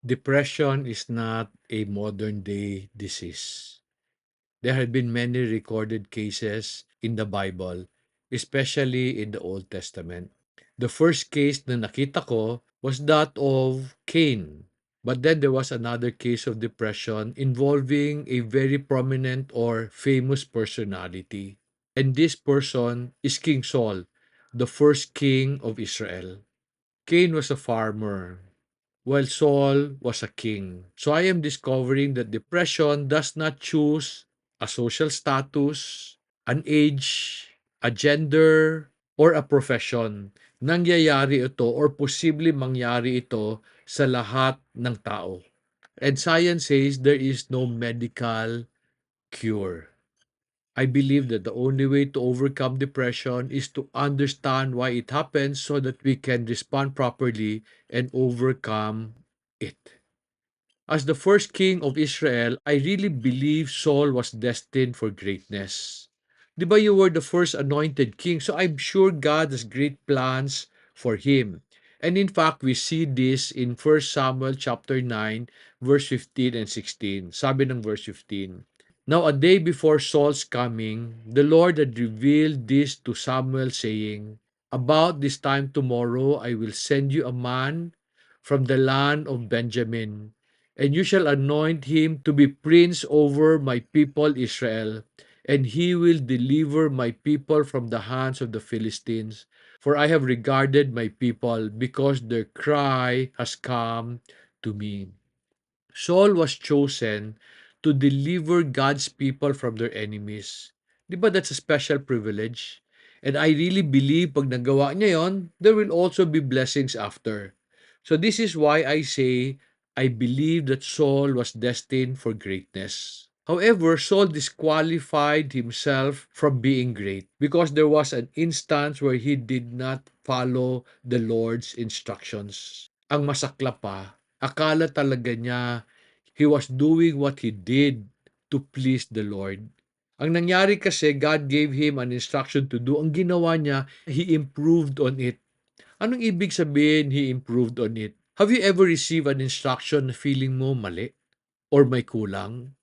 Depression is not a modern day disease. There have been many recorded cases in the Bible, especially in the Old Testament. The first case na nakita ko was that of Cain. But then there was another case of depression involving a very prominent or famous personality. And this person is King Saul, the first king of Israel. Cain was a farmer, while Saul was a king. So I am discovering that depression does not choose a social status, an age, a gender, or a profession. Nangyayari ito or posible mangyari ito sa lahat ng tao. And science says there is no medical cure. I believe that the only way to overcome depression is to understand why it happens so that we can respond properly and overcome it. As the first king of Israel, I really believe Saul was destined for greatness. Di ba you were the first anointed king? So I'm sure God has great plans for him. And in fact, we see this in 1 Samuel chapter 9, verse 15 and 16. Sabi ng verse 15. Now a day before Saul's coming, the Lord had revealed this to Samuel, saying, About this time tomorrow I will send you a man from the land of Benjamin, and you shall anoint him to be prince over my people Israel, and he will deliver my people from the hands of the Philistines. For I have regarded my people, because their cry has come to me. Saul was chosen to deliver God's people from their enemies. Di ba that's a special privilege? And I really believe pag nagawa niya yon, there will also be blessings after. So this is why I say, I believe that Saul was destined for greatness. However, Saul disqualified himself from being great because there was an instance where he did not follow the Lord's instructions. Ang masakla pa, akala talaga niya he was doing what he did to please the Lord. Ang nangyari kasi, God gave him an instruction to do. Ang ginawa niya, he improved on it. Anong ibig sabihin, he improved on it? Have you ever received an instruction na feeling mo mali or may kulang?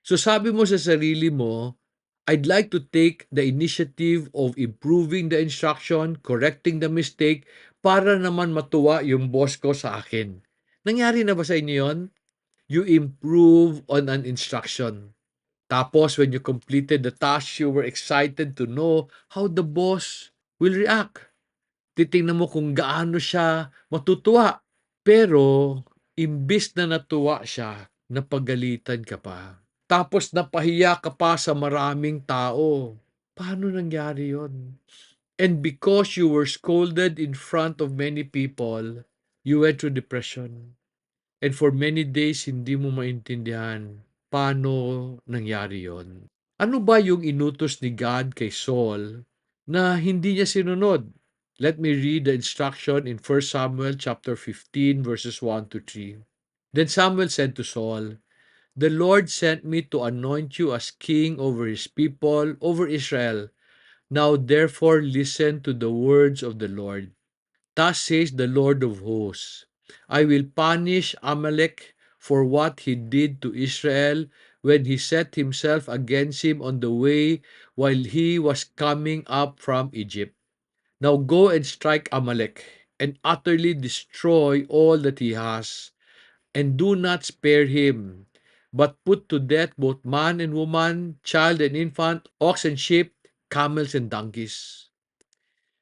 So sabi mo sa sarili mo, I'd like to take the initiative of improving the instruction, correcting the mistake, para naman matuwa yung boss ko sa akin. Nangyari na ba sa inyo yun? You improve on an instruction. Tapos when you completed the task, you were excited to know how the boss will react. Titingnan mo kung gaano siya matutuwa. Pero, imbis na natuwa siya, napagalitan ka pa. Tapos napahiya ka pa sa maraming tao. Paano nangyari yon? And because you were scolded in front of many people, you went through depression. And for many days, hindi mo maintindihan paano nangyari yon. Ano ba yung inutos ni God kay Saul na hindi niya sinunod? Let me read the instruction in 1 Samuel chapter 15 verses 1 to 3. Then Samuel said to Saul, The Lord sent me to anoint you as king over his people, over Israel. Now therefore listen to the words of the Lord. Thus says the Lord of hosts, I will punish Amalek for what he did to Israel when he set himself against him on the way while he was coming up from Egypt. Now go and strike Amalek and utterly destroy all that he has, and do not spare him, but put to death both man and woman, child and infant, ox and sheep, camels and donkeys.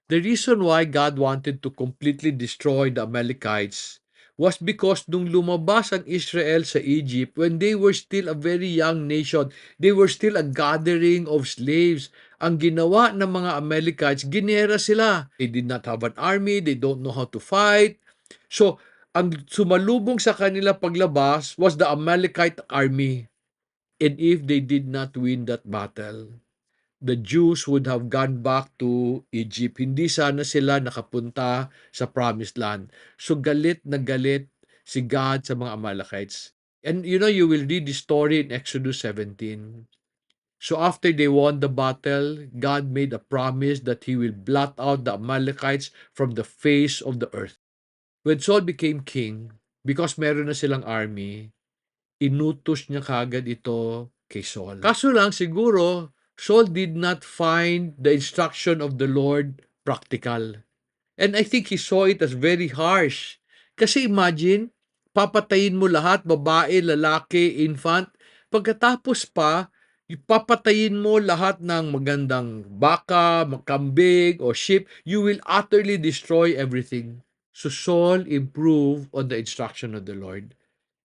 The reason why God wanted to completely destroy the Amalekites was because nung lumabas ang Israel sa Egypt, when they were still a very young nation, they were still a gathering of slaves. Ang ginawa ng mga Amalekites, ginera sila. They did not have an army, they don't know how to fight. So, ang sumalubong sa kanila paglabas was the Amalekite army. And if they did not win that battle, the Jews would have gone back to Egypt. Hindi sana sila nakapunta sa promised land. So galit na galit si God sa mga Amalekites. And you know, you will read the story in Exodus 17. So after they won the battle, God made a promise that he will blot out the Amalekites from the face of the earth. When Saul became king, Because meron na silang army, inutos niya kagad ito kay Saul. Kaso lang siguro, Saul did not find the instruction of the Lord practical. And I think he saw it as very harsh. Kasi imagine, papatayin mo lahat, babae, lalaki, infant, pagkatapos pa, papatayin mo lahat ng magandang baka, makambig, or sheep, you will utterly destroy everything. So Saul improved on the instruction of the Lord.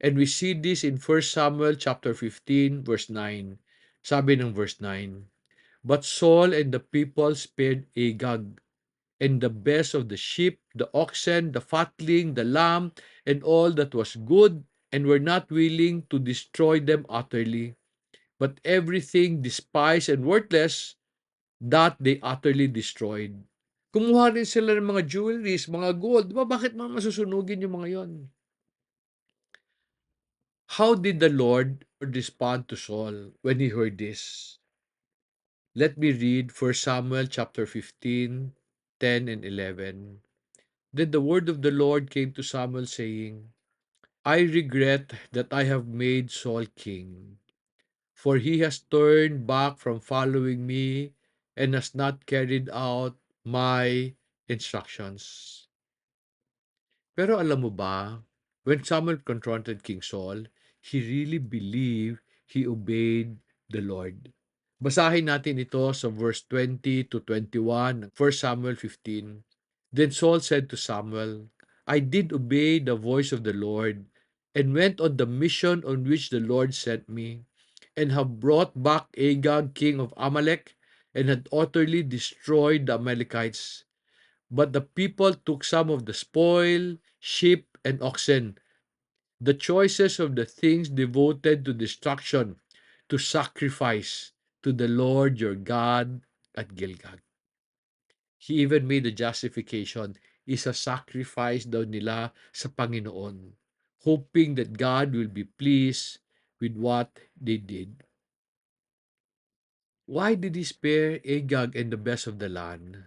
And we see this in 1 Samuel chapter 15 verse 9. Sabi ng verse 9, "But Saul and the people spared Agag, and the best of the sheep, the oxen, the fatling, the lamb, and all that was good, and were not willing to destroy them utterly. But everything despised and worthless, that they utterly destroyed." Kumuha rin sila ng mga jewelries, mga gold. Diba, bakit mga masusunugin yung mga yon? How did the Lord respond to Saul when he heard this? Let me read 1 Samuel chapter 15, 10 and 11. Then the word of the Lord came to Samuel, saying, I regret that I have made Saul king, for he has turned back from following me and has not carried out my instructions. Pero alam mo ba, when Samuel confronted King Saul, he really believed he obeyed the Lord. Basahin natin ito sa verse 20 to 21 ng 1 Samuel 15. Then Saul said to Samuel, I did obey the voice of the Lord and went on the mission on which the Lord sent me, and have brought back Agag, king of Amalek, and had utterly destroyed the Amalekites. But the people took some of the spoil, sheep, and oxen, the choicest of the things devoted to destruction, to sacrifice to the Lord your God at Gilgal. He even made a justification. Isa sacrifice daw nila sa Panginoon, hoping that God will be pleased with what they did. Why did he spare Agag and the best of the land?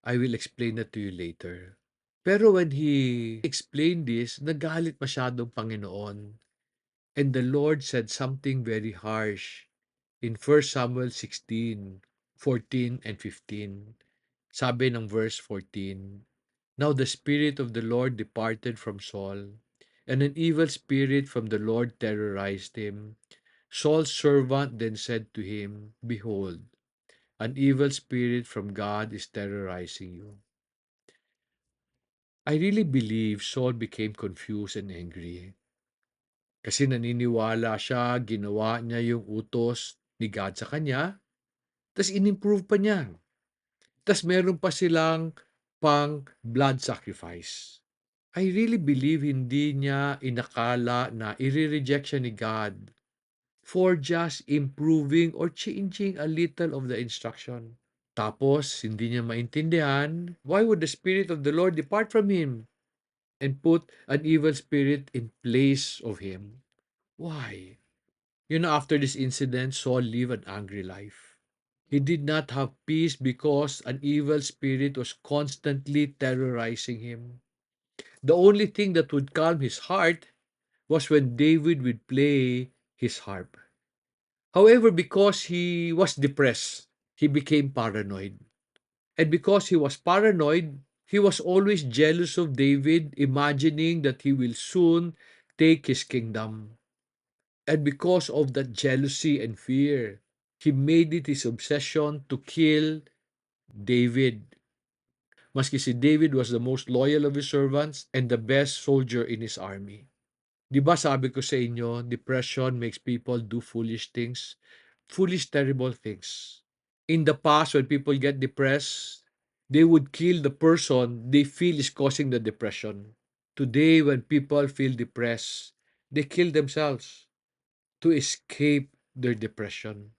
I will explain that to you later. Pero when he explained this, nagalit masyadong Panginoon. And the Lord said something very harsh in 1 Samuel 16, 14 and 15. Sabi ng verse 14, Now the Spirit of the Lord departed from Saul, and an evil spirit from the Lord terrorized him. Saul's servant then said to him, Behold, an evil spirit from God is terrorizing you. I really believe Saul became confused and angry. Kasi naniniwala siya, ginawa niya yung utos ni God sa kanya, tas in-improve pa niya. Tas meron pa silang pang blood sacrifice. I really believe hindi niya inakala na i-reject siya ni God for just improving or changing a little of the instruction. Tapos, hindi niya maintindihan, why would the Spirit of the Lord depart from him and put an evil spirit in place of him? Why? After this incident, Saul lived an angry life. He did not have peace because an evil spirit was constantly terrorizing him. The only thing that would calm his heart was when David would play his harp. However, because he was depressed, he became paranoid. And because he was paranoid, he was always jealous of David, imagining that he will soon take his kingdom. And because of that jealousy and fear, he made it his obsession to kill David. Maski si David was the most loyal of his servants and the best soldier in his army. Di ba sabi ko sa inyo, depression makes people do foolish things, foolish, terrible things. In the past, when people get depressed, they would kill the person they feel is causing the depression. Today, when people feel depressed, they kill themselves to escape their depression.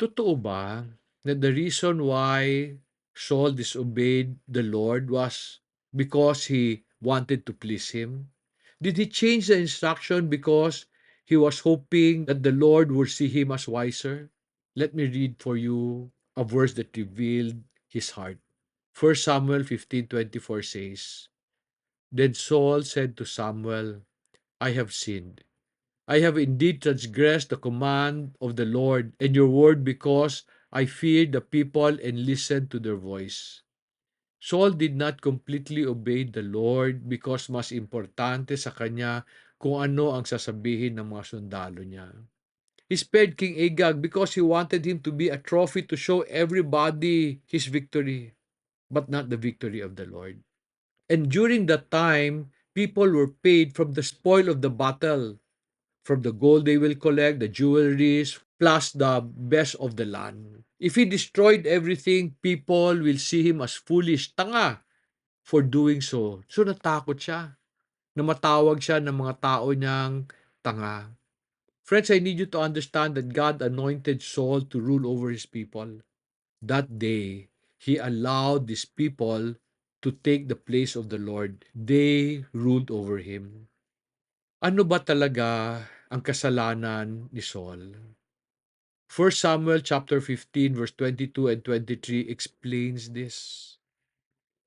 Totoo ba na the reason why Saul disobeyed the Lord was because he wanted to please him? Did he change the instruction because he was hoping that the Lord would see him as wiser? Let me read for you a verse that revealed his heart. 1 Samuel 15:24 says, Then Saul said to Samuel, I have sinned. I have indeed transgressed the command of the Lord and your word because I feared the people and listened to their voice. Saul did not completely obey the Lord because mas importante sa kanya kung ano ang sasabihin ng mga sundalo niya. He spared King Agag because he wanted him to be a trophy to show everybody his victory, but not the victory of the Lord. And during that time, people were paid from the spoil of the battle, from the gold they will collect, the jewelries, plus the best of the land. If he destroyed everything, people will see him as foolish, tanga, for doing so. So natakot siya na matawag siya ng mga tao niyang tanga. Friends, I need you to understand that God anointed Saul to rule over his people. That day, he allowed these people to take the place of the Lord. They ruled over him. Ano ba talaga ang kasalanan ni Saul? 1 Samuel chapter 15 verse 22 and 23 explains this.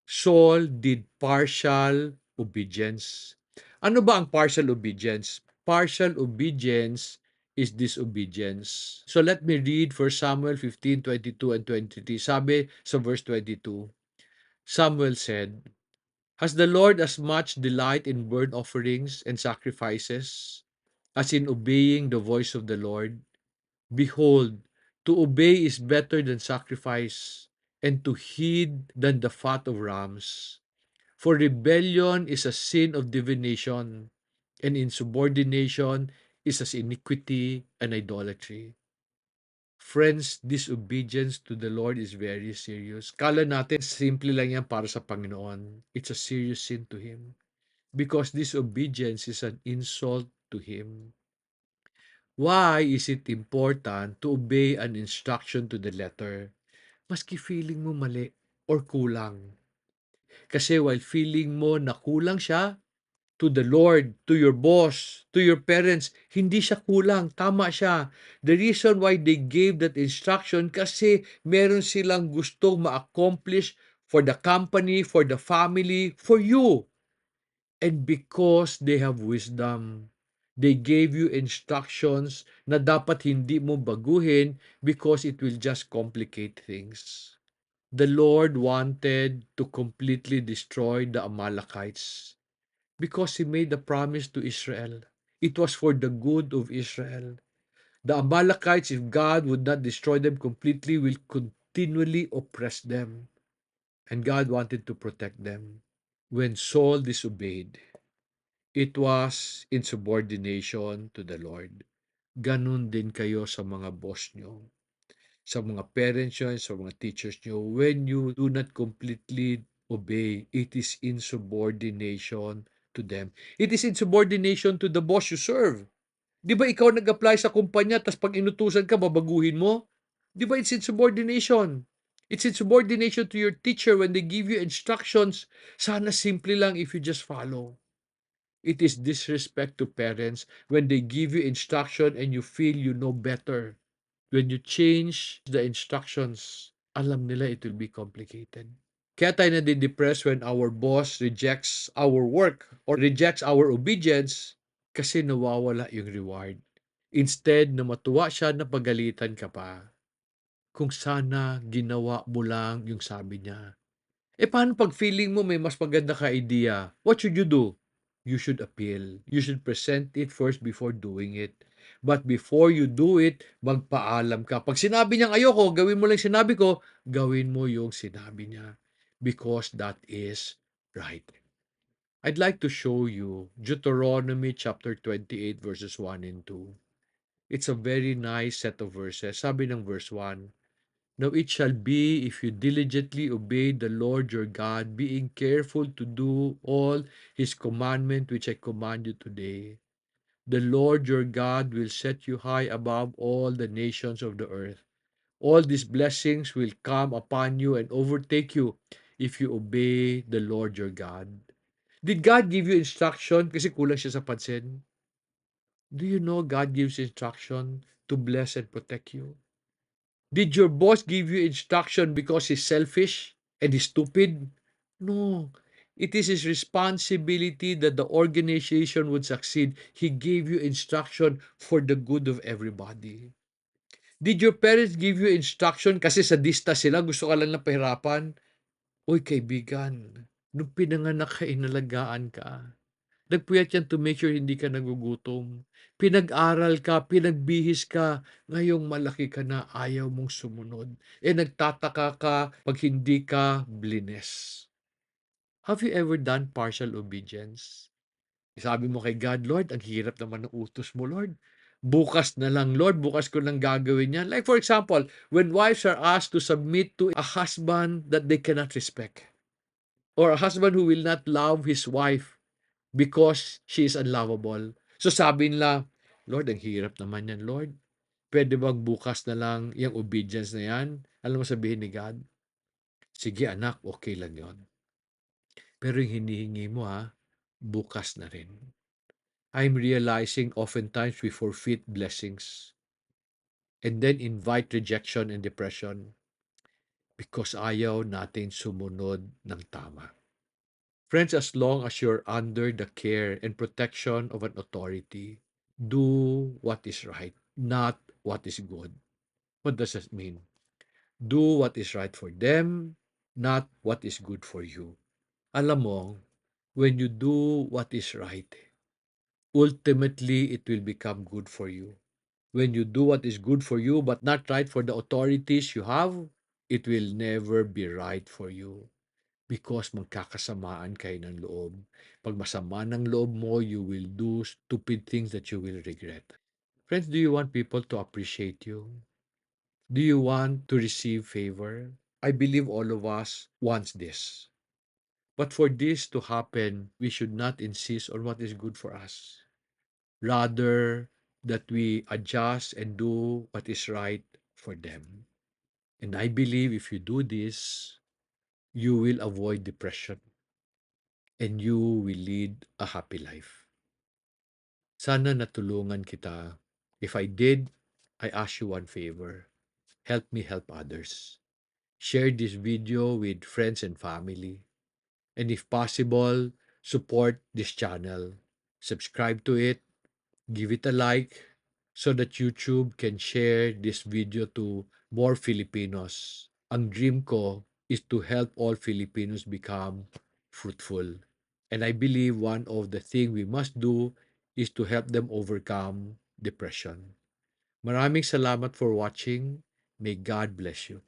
Saul did partial obedience. Ano ba ang partial obedience? Partial obedience is disobedience. So let me read 1 Samuel 15:22 and 23. Sabi sa verse 22, Samuel said, Has the Lord as much delight in burnt offerings and sacrifices as in obeying the voice of the Lord? Behold, to obey is better than sacrifice, and to heed than the fat of rams. For rebellion is a sin of divination, and insubordination is as iniquity and idolatry. Friends, disobedience to the Lord is very serious. Kala natin simple lang yan para sa Panginoon. It's a serious sin to Him. Because disobedience is an insult to Him. Why is it important to obey an instruction to the letter? Maski feeling mo mali or kulang. Kasi while feeling mo na kulang siya, to the Lord, to your boss, to your parents, hindi siya kulang, tama siya. The reason why they gave that instruction kasi meron silang gustong ma-accomplish for the company, for the family, for you. And because they have wisdom, they gave you instructions na dapat hindi mo baguhin because it will just complicate things. The Lord wanted to completely destroy the Amalekites because He made a promise to Israel. It was for the good of Israel. The Amalekites, if God would not destroy them completely, will continually oppress them. And God wanted to protect them. When Saul disobeyed, it was insubordination to the Lord. Ganun din kayo sa mga boss nyo, sa mga parents nyo, sa mga teachers nyo. When you do not completely obey, it is insubordination to them. It is insubordination to the boss you serve. Di ba ikaw nag-apply sa kumpanya tapos pag inutusan ka, babaguhin mo? Di ba it's insubordination? It's insubordination to your teacher when they give you instructions. Sana simple lang if you just follow. It is disrespect to parents when they give you instruction and you feel you know better. When you change the instructions, alam nila it will be complicated. Kaya tayo nadidepress when our boss rejects our work or rejects our obedience kasi nawawala yung reward. Instead na matuwa siya na pagalitan ka pa, kung sana ginawa mo lang yung sabi niya. Paano pag feeling mo may mas maganda ka idea? What should you do? You should appeal. You should present it first before doing it. But before you do it, magpaalam ka. Pag sinabi niyang ayoko, gawin mo lang sinabi ko, gawin mo yung sinabi niya. Because that is right. I'd like to show you Deuteronomy chapter 28 verses 1 and 2. It's a very nice set of verses. Sabi ng verse 1, Now it shall be if you diligently obey the Lord your God, being careful to do all his commandment which I command you today. The Lord your God will set you high above all the nations of the earth. All these blessings will come upon you and overtake you if you obey the Lord your God. Did God give you instruction kasi kulang siya sa pansin? Do you know God gives instruction to bless and protect you? Did your boss give you instruction because he's selfish and he's stupid? No. It is his responsibility that the organization would succeed. He gave you instruction for the good of everybody. Did your parents give you instruction kasi sadista sila, gusto ka lang ng pahirapan? Uy, kaibigan, nung pinanganak ka, inalagaan ka. Nagpuyat yan to make sure hindi ka nagugutom. Pinag-aral ka, pinagbihis ka, ngayong malaki ka na, ayaw mong sumunod. Nagtataka ka pag hindi ka blines. Have you ever done partial obedience? Sabi mo kay God, Lord, ang hirap naman ng utos mo, Lord. Bukas na lang, Lord, bukas ko lang gagawin yan. Like for example, when wives are asked to submit to a husband that they cannot respect, or a husband who will not love his wife because she is unlovable. So sabi nila, Lord, ang hirap naman yan, Lord. Pwede bang bukas na lang yung obedience na yan? Alam mo sabihin ni God, sige anak, okay lang yon. Pero yung hinihingi mo bukas na rin. I'm realizing oftentimes we forfeit blessings and then invite rejection and depression because ayaw natin sumunod ng tama. Friends, as long as you're under the care and protection of an authority, do what is right, not what is good. What does that mean? Do what is right for them, not what is good for you. Alam mo, when you do what is right, ultimately it will become good for you. When you do what is good for you but not right for the authorities you have, it will never be right for you because magkakasamaan kayo ng loob. Pag masama ng loob mo, you will do stupid things that you will regret. Friends, do you want people to appreciate you? Do you want to receive favor? I believe all of us wants this. But for this to happen, we should not insist on what is good for us. Rather, that we adjust and do what is right for them. And I believe if you do this, you will avoid depression and you will lead a happy life. Sana natulungan kita. If I did, I ask you one favor. Help me help others. Share this video with friends and family. And if possible, support this channel. Subscribe to it, give it a like, so that YouTube can share this video to more Filipinos. Ang dream ko is to help all Filipinos become fruitful. And I believe one of the things we must do is to help them overcome depression. Maraming salamat for watching. May God bless you.